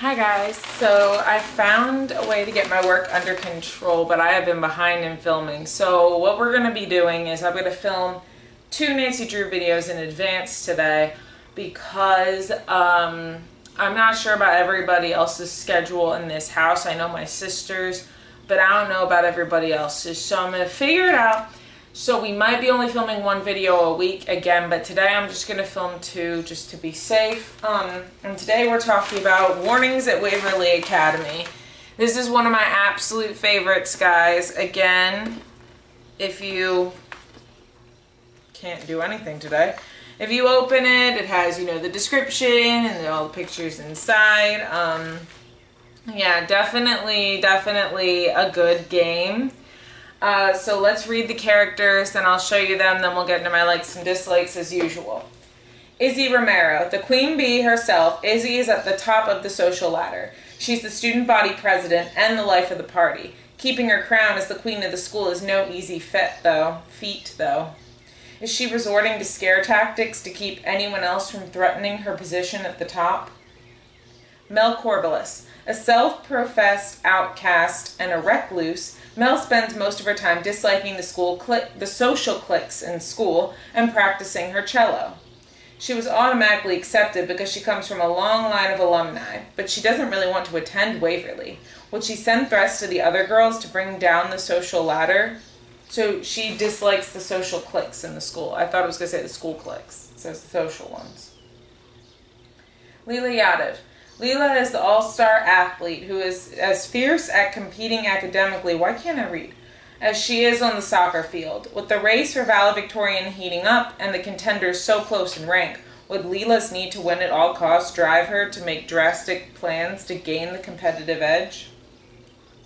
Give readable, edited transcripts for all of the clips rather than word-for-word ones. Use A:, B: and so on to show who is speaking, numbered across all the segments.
A: Hi guys, so I found a way to get my work under control, but I have been behind in filming. So what we're going to be doing is I'm going to film 2 Nancy Drew videos in advance today because I'm not sure about everybody else's schedule in this house. I know my sister's, but I don't know about everybody else's. So I'm going to figure it out. So we might be only filming 1 video a week again, but today I'm just going to film 2 just to be safe. And today we're talking about warnings at Waverly Academy. This is one of my absolute favorites, guys. Again, if you can't do anything today, if you open it, it has, you know, the description and all the pictures inside. Yeah, definitely a good game. So let's read the characters, then I'll show you them, then we'll get into my likes and dislikes as usual. Izzy Romero, the queen bee herself. Izzy is at the top of the social ladder. She's the student body president and the life of the party. Keeping her crown as the queen of the school is no easy feat, though. Is she resorting to scare tactics to keep anyone else from threatening her position at the top? Mel Corballis, a self-professed outcast and a recluse, Mel spends most of her time disliking the social cliques in school and practicing her cello. She was automatically accepted because she comes from a long line of alumni, but she doesn't really want to attend Waverly. Will she send threats to the other girls to bring down the social ladder? So she dislikes the social cliques in the school. I thought it was going to say the school cliques. It says the social ones. Leela Yadav. Leela is the all-star athlete who is as fierce at competing academically, why can't I read, as she is on the soccer field. With the race for valedictorian heating up and the contenders so close in rank, would Leela's need to win at all costs drive her to make drastic plans to gain the competitive edge?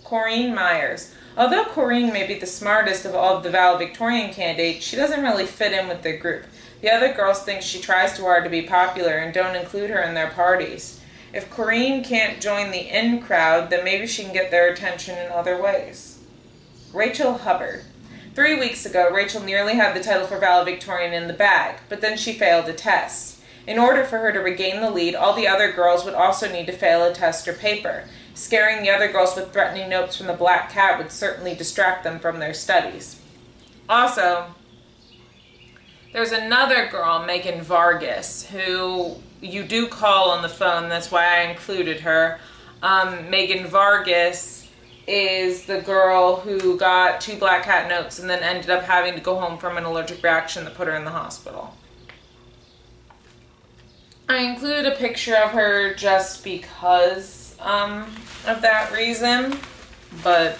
A: Corinne Myers. Although Corinne may be the smartest of all of the valedictorian candidates, she doesn't really fit in with the group. The other girls think she tries too hard to be popular and don't include her in their parties. If Corinne can't join the in crowd, then maybe she can get their attention in other ways. Rachel Hubbard. 3 weeks ago, Rachel nearly had the title for valedictorian in the bag, but then she failed a test. In order for her to regain the lead, all the other girls would also need to fail a test or paper. Scaring the other girls with threatening notes from the Black Cat would certainly distract them from their studies. Also, there's another girl, Megan Vargas, who you do call on the phone. That's why I included her. Megan Vargas is the girl who got 2 Black Cat notes and then ended up having to go home from an allergic reaction that put her in the hospital. I included a picture of her just because of that reason, but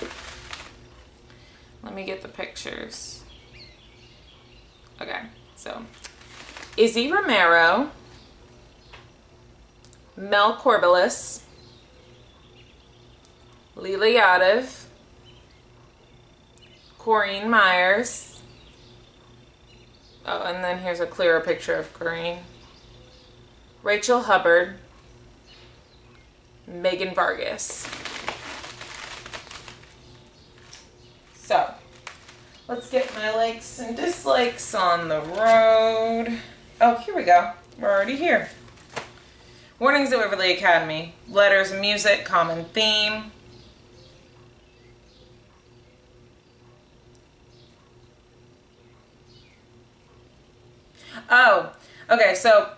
A: let me get the pictures. Okay, so Izzy Romero, Mel Corballis, Leela Yadav, Corinne Myers. Oh, and then here's a clearer picture of Corinne. Rachel Hubbard, Megan Vargas. So, let's get my likes and dislikes on the road. Oh, here we go. We're already here. Warnings at Waverly Academy. Letters and music, common theme. Oh, okay, so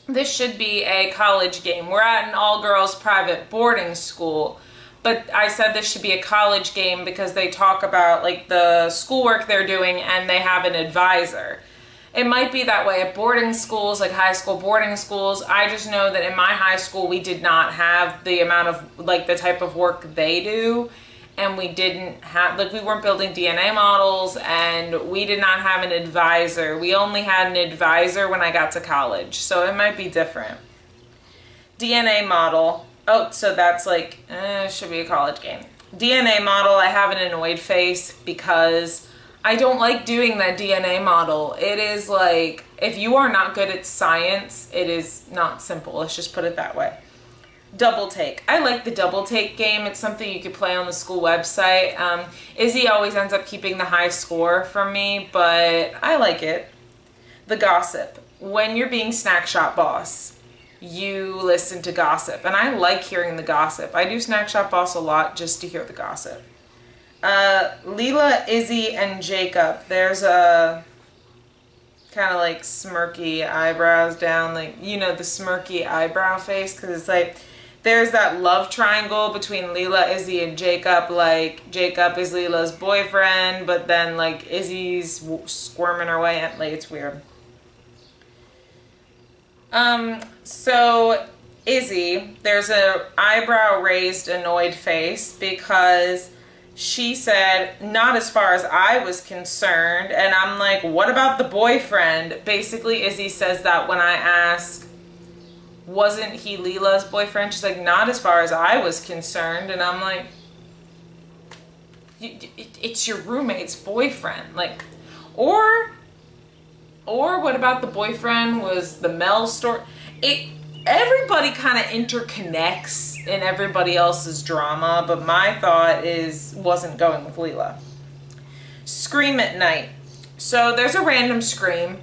A: this should be a college game. We're at an all-girls private boarding school, but I said this should be a college game because they talk about like the schoolwork they're doing and they have an advisor. It might be that way at boarding schools, like high school boarding schools. I just know that in my high school, we did not have the amount of, like, the type of work they do. And we didn't have, like, we weren't building DNA models and we did not have an advisor. We only had an advisor when I got to college. So it might be different. DNA model. Oh, so that's like, should be a college game. DNA model, I have an annoyed face because I don't like doing that DNA model. It is like, if you are not good at science, it is not simple. Let's just put it that way. Double take. I like the double take game. It's something you could play on the school website. Izzy always ends up keeping the high score from me, but I like it. The gossip. When you're being snack shop boss. you listen to gossip. And I like hearing the gossip. I do Snack Shop Boss a lot just to hear the gossip. Leela, Izzy, and Jacob. There's a kind of like smirky eyebrows down, like, you know, the smirky eyebrow face, because it's like there's that love triangle between Leela, Izzy, and Jacob. Like, Jacob is Leela's boyfriend, but then like Izzy's squirming her way in. Like, it's weird. So Izzy, there's a eyebrow raised annoyed face because she said, not as far as I was concerned. And I'm like, what about the boyfriend? Basically, Izzy says that when I ask, wasn't he Leela's boyfriend? She's like, not as far as I was concerned. And I'm like, it's your roommate's boyfriend. Like, or what about the boyfriend was the Mel story? Everybody kind of interconnects in everybody else's drama, but my thought wasn't going with Leela. Scream at night. So there's a random scream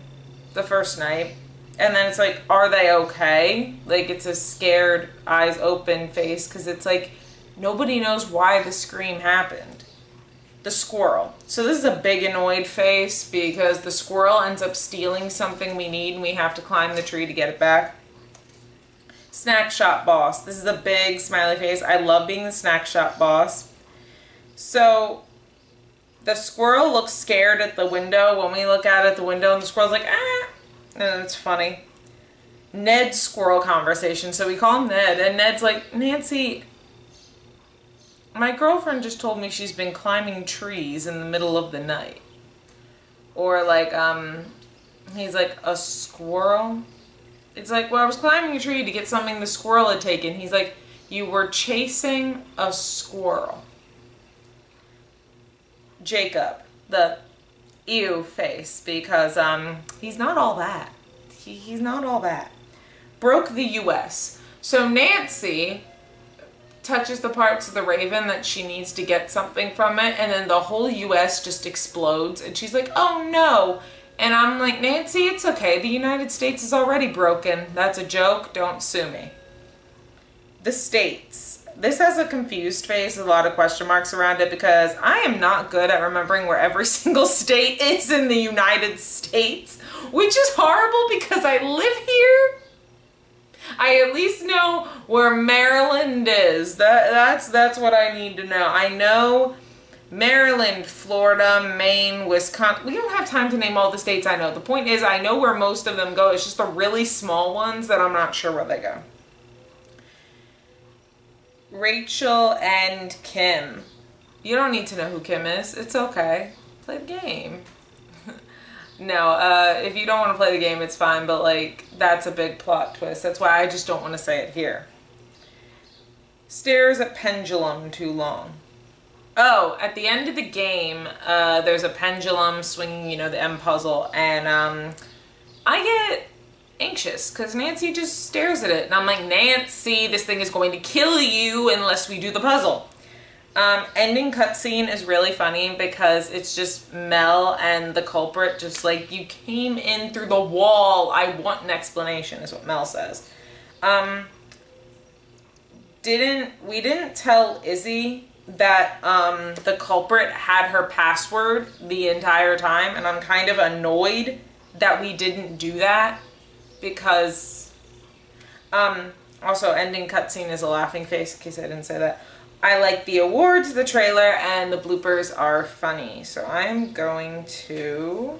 A: the first night, and then it's like, are they okay? Like, it's a scared, eyes open face, because it's like, nobody knows why the scream happened. The squirrel. So this is a big annoyed face because the squirrel ends up stealing something we need and we have to climb the tree to get it back. Snack Shop Boss. This is a big smiley face. I love being the Snack Shop Boss. So the squirrel looks scared at the window when we look out at the window, and the squirrel's like, ah, and it's funny. Ned's squirrel conversation. So we call him Ned, and Ned's like, Nancy, my girlfriend just told me she's been climbing trees in the middle of the night. Or like, he's like, a squirrel? It's like, well, I was climbing a tree to get something the squirrel had taken. He's like, you were chasing a squirrel. Jacob, the ew face, because he's not all that. He's not all that. Broke the US. So Nancy touches the parts of the raven that she needs to get something from it, and then the whole US just explodes, and she's like, oh no. And I'm like, Nancy, it's okay. The United States is already broken. That's a joke. Don't sue me. The states. This has a confused face, a lot of question marks around it, because I am not good at remembering where every single state is in the United States, which is horrible because I live here. I at least know where Maryland is. That's what I need to know. I know Maryland, Florida, Maine, Wisconsin. We don't have time to name all the states I know. The point is, I know where most of them go. It's just the really small ones that I'm not sure where they go. Rachel and Kim. You don't need to know who Kim is. It's okay. Play the game. No, if you don't want to play the game, it's fine, but like, that's a big plot twist. That's why I just don't want to say it here. Stares at pendulum too long. Oh, at the end of the game, there's a pendulum swinging, you know, the M puzzle, and I get anxious because Nancy just stares at it, and I'm like, Nancy, this thing is going to kill you unless we do the puzzle. Ending cutscene is really funny because it's just Mel and the culprit just like, you came in through the wall. I want an explanation, is what Mel says. We didn't tell Izzy that the culprit had her password the entire time, and I'm kind of annoyed that we didn't do that because also ending cutscene is a laughing face, in case I didn't say that. I like the awards, the trailer, and the bloopers are funny. So I'm going to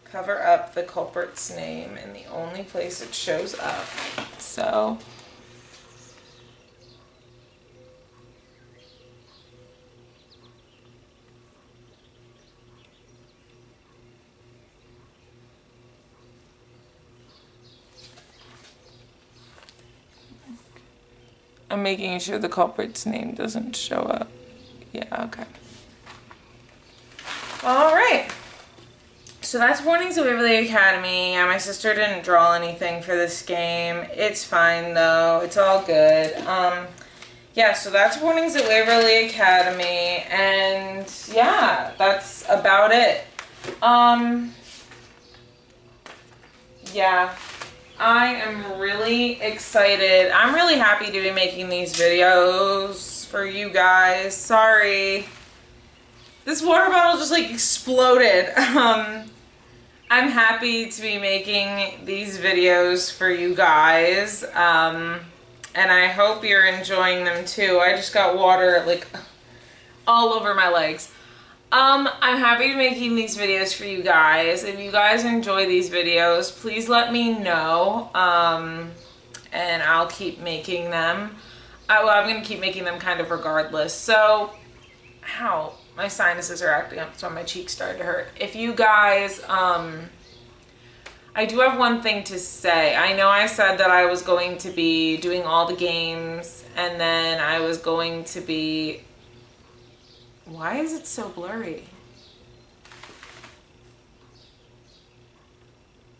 A: cover up the culprit's name in the only place it shows up. So I'm making sure the culprit's name doesn't show up. Yeah, okay. All right. So that's Warnings at Waverly Academy. Yeah, my sister didn't draw anything for this game. It's fine though. It's all good. Yeah, so that's Warnings at Waverly Academy, and yeah, that's about it. Yeah. I am really excited. I'm really happy to be making these videos for you guys. Sorry. This water bottle just like exploded. I'm happy to be making these videos for you guys. And I hope you're enjoying them too. I just got water like all over my legs. I'm happy to be making these videos for you guys. If you guys enjoy these videos, please let me know, and I'll keep making them. I'm going to keep making them kind of regardless. So, ow, my sinuses are acting up, so my cheeks started to hurt. If you guys, I do have one thing to say. I know I said that I was going to be doing all the games, and then I was going to be... Why is it so blurry?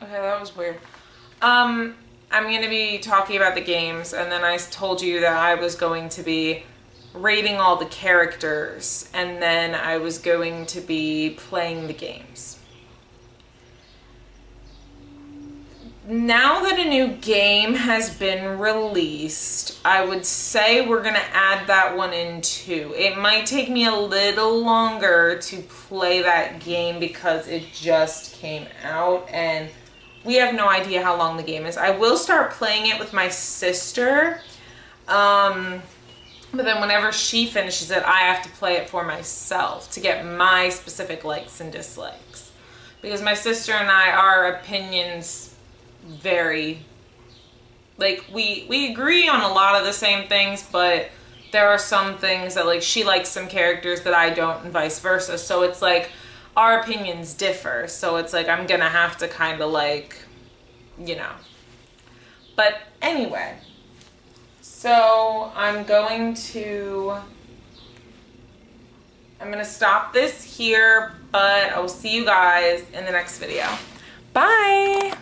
A: Okay, that was weird. I'm going to be talking about the games, and then I told you that I was going to be rating all the characters, and then I was going to be playing the games. Now that a new game has been released, I would say we're going to add that one in too. It might take me a little longer to play that game because it just came out and we have no idea how long the game is. I will start playing it with my sister, but then whenever she finishes it, I have to play it for myself to get my specific likes and dislikes. Because my sister and I, our opinions vary. Like we agree on a lot of the same things, but there are some things that like she likes some characters that I don't and vice versa. So it's like our opinions differ. So it's like I'm gonna have to kind of like, you know. But anyway, so I'm gonna stop this here, but I will see you guys in the next video. Bye!